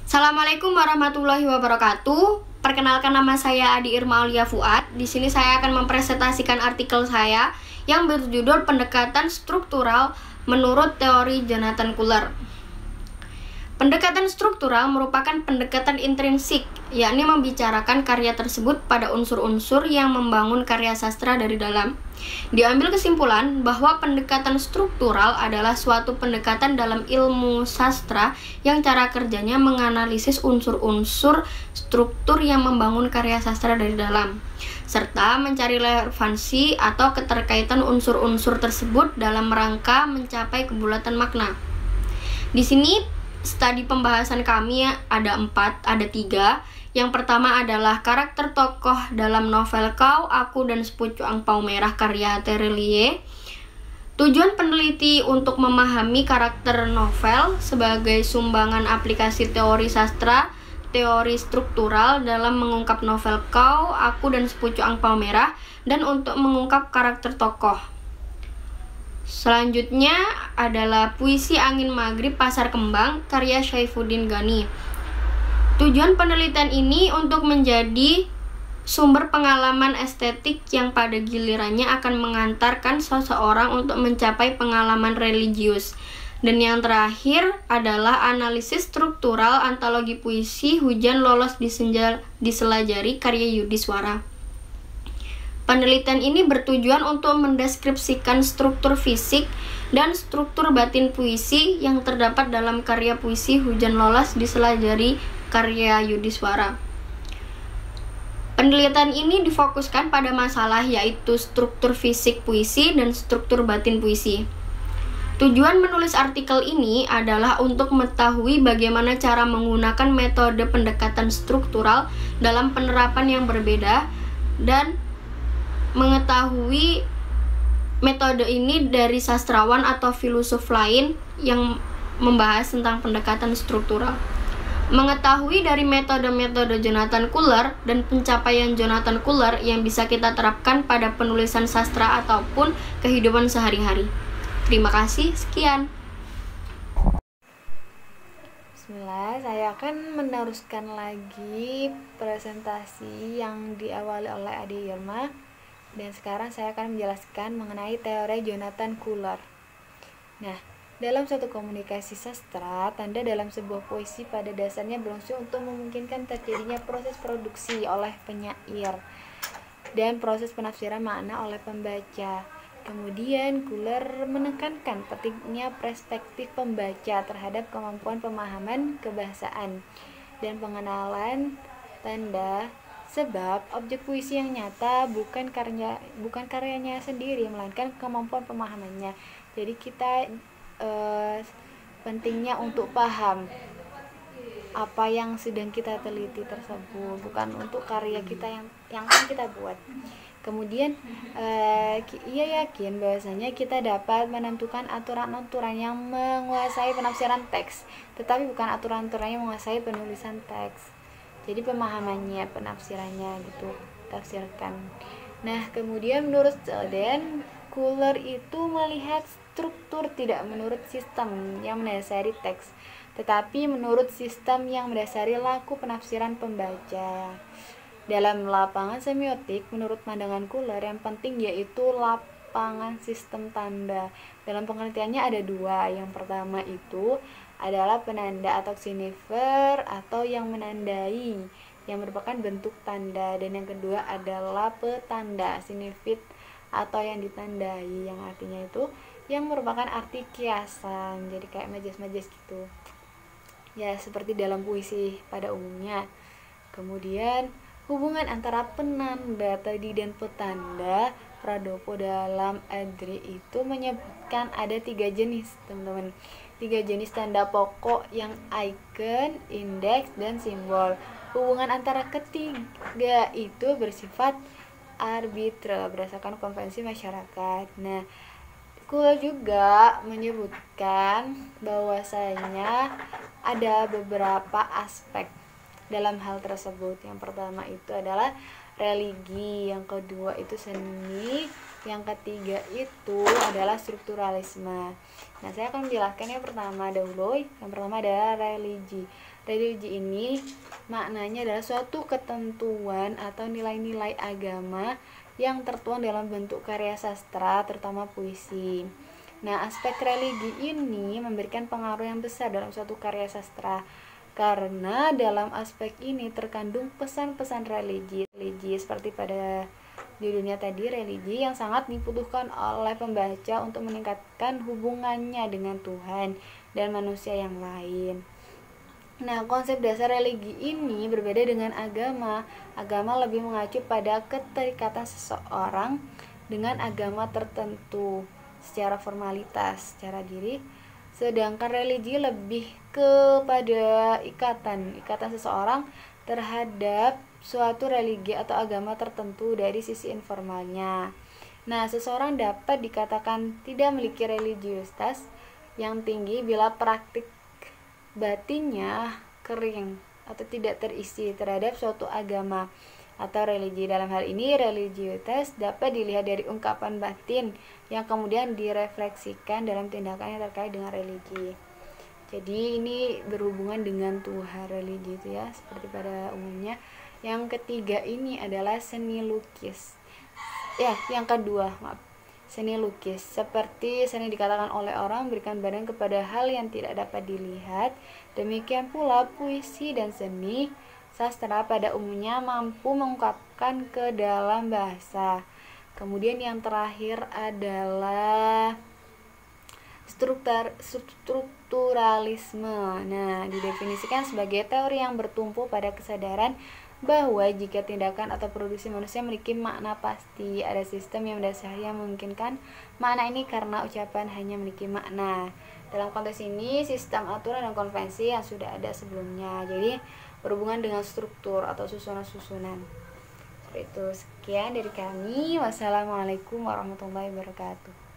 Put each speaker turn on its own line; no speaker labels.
Assalamualaikum warahmatullahi wabarakatuh. Perkenalkan, nama saya Adi Irma Aulia Fuad. Di sini saya akan mempresentasikan artikel saya yang berjudul Pendekatan Struktural menurut Teori Jonathan Kuller. Pendekatan struktural merupakan pendekatan intrinsik, yakni membicarakan karya tersebut pada unsur-unsur yang membangun karya sastra dari dalam. Diambil kesimpulan bahwa pendekatan struktural adalah suatu pendekatan dalam ilmu sastra yang cara kerjanya menganalisis unsur-unsur struktur yang membangun karya sastra dari dalam, serta mencari relevansi atau keterkaitan unsur-unsur tersebut dalam rangka mencapai kebulatan makna. Di sini studi pembahasan kami ada 3. Yang pertama adalah karakter tokoh dalam novel Kau, Aku, dan Sepucuk Angpau Merah karya Terelie. Tujuan peneliti untuk memahami karakter novel sebagai sumbangan aplikasi teori sastra, teori struktural dalam mengungkap novel Kau, Aku, dan Sepucuk Angpau Merah, dan untuk mengungkap karakter tokoh. Selanjutnya adalah Puisi Angin Maghrib Pasar Kembang karya Saifuddin Ghani. Tujuan penelitian ini untuk menjadi sumber pengalaman estetik yang pada gilirannya akan mengantarkan seseorang untuk mencapai pengalaman religius. Dan yang terakhir adalah analisis struktural antologi puisi Hujan Lolos di Sela Jari karya Yudhiswara. Penelitian ini bertujuan untuk mendeskripsikan struktur fisik dan struktur batin puisi yang terdapat dalam karya puisi Hujan Lolos di Sela Jari karya Yudhiswara. Penelitian ini difokuskan pada masalah yaitu struktur fisik puisi dan struktur batin puisi. Tujuan menulis artikel ini adalah untuk mengetahui bagaimana cara menggunakan metode pendekatan struktural dalam penerapan yang berbeda dan mengetahui metode ini dari sastrawan atau filosof lain yang membahas tentang pendekatan struktural. Mengetahui dari metode-metode Jonathan Kuller dan pencapaian Jonathan Kuller yang bisa kita terapkan pada penulisan sastra ataupun kehidupan sehari-hari. Terima kasih, sekian.
Bismillah, saya akan meneruskan lagi presentasi yang diawali oleh Adi Irma. Dan sekarang saya akan menjelaskan mengenai teori Jonathan Kuller. Nah, dalam suatu komunikasi sastra, tanda dalam sebuah puisi pada dasarnya berunsur untuk memungkinkan terjadinya proses produksi oleh penyair dan proses penafsiran makna oleh pembaca. Kemudian Kuller menekankan pentingnya perspektif pembaca terhadap kemampuan pemahaman kebahasaan dan pengenalan tanda. Sebab objek puisi yang nyata bukan karyanya sendiri, melainkan kemampuan pemahamannya. Jadi kita pentingnya untuk paham apa yang sedang kita teliti tersebut, bukan untuk karya kita yang akan kita buat. Kemudian ia yakin bahwasanya kita dapat menentukan aturan-aturan yang menguasai penafsiran teks, tetapi bukan aturan-aturan yang menguasai penulisan teks. Jadi pemahamannya, penafsirannya gitu, tafsirkan. Nah, kemudian menurut Selden, Kuller itu melihat struktur tidak menurut sistem yang mendasari teks, tetapi menurut sistem yang mendasari laku penafsiran pembaca. Dalam lapangan semiotik, menurut pandangan Kuller, yang penting yaitu lapangan sistem tanda. Dalam pengertiannya ada 2. Yang pertama itu adalah penanda atau signifier atau yang menandai yang merupakan bentuk tanda, dan yang kedua adalah petanda signifit atau yang ditandai yang artinya itu yang merupakan arti kiasan, jadi kayak majas-majas gitu ya, seperti dalam puisi pada umumnya. Kemudian hubungan antara penanda tadi dan petanda, Pradopo dalam Adri itu menyebutkan ada 3 jenis, teman-teman. 3 jenis tanda pokok yang icon, indeks, dan simbol. Hubungan antara ketiga itu bersifat arbitrer berdasarkan konvensi masyarakat. Nah, Kuller juga menyebutkan bahwasanya ada beberapa aspek dalam hal tersebut. Yang pertama itu adalah religi, yang kedua itu seni, yang ketiga itu adalah strukturalisme. Nah, saya akan menjelaskan yang pertama dahulu. Yang pertama adalah religi. Religi ini maknanya adalah suatu ketentuan atau nilai-nilai agama yang tertuang dalam bentuk karya sastra, terutama puisi. Nah, aspek religi ini memberikan pengaruh yang besar dalam suatu karya sastra, karena dalam aspek ini terkandung pesan-pesan religi seperti pada judulnya tadi, religi yang sangat dibutuhkan oleh pembaca untuk meningkatkan hubungannya dengan Tuhan dan manusia yang lain. Nah, konsep dasar religi ini berbeda dengan agama. Agama lebih mengacu pada keterikatan seseorang dengan agama tertentu secara formalitas, secara diri. Sedangkan religi lebih kepada ikatan seseorang terhadap suatu religi atau agama tertentu dari sisi informalnya. Nah, seseorang dapat dikatakan tidak memiliki religiusitas yang tinggi bila praktik batinnya kering atau tidak terisi terhadap suatu agama atau religi. Dalam hal ini, religiusitas dapat dilihat dari ungkapan batin yang kemudian direfleksikan dalam tindakan yang terkait dengan religi. Jadi ini berhubungan dengan Tuhan, religi itu ya, seperti pada umumnya. Yang ketiga ini adalah seni lukis. Yang kedua, seni lukis. Seperti seni dikatakan oleh orang berikan badan kepada hal yang tidak dapat dilihat. Demikian pula puisi dan seni sastra pada umumnya mampu mengungkapkan ke dalam bahasa. Kemudian yang terakhir adalah strukturalisme. Nah, didefinisikan sebagai teori yang bertumpu pada kesadaran bahwa jika tindakan atau produksi manusia memiliki makna pasti, ada sistem yang mendasari yang memungkinkan makna ini karena ucapan hanya memiliki makna. Dalam konteks ini, sistem aturan dan konvensi yang sudah ada sebelumnya. Jadi, berhubungan dengan struktur atau susunan-susunan. Seperti itu. Sekian dari kami. Wassalamualaikum warahmatullahi wabarakatuh.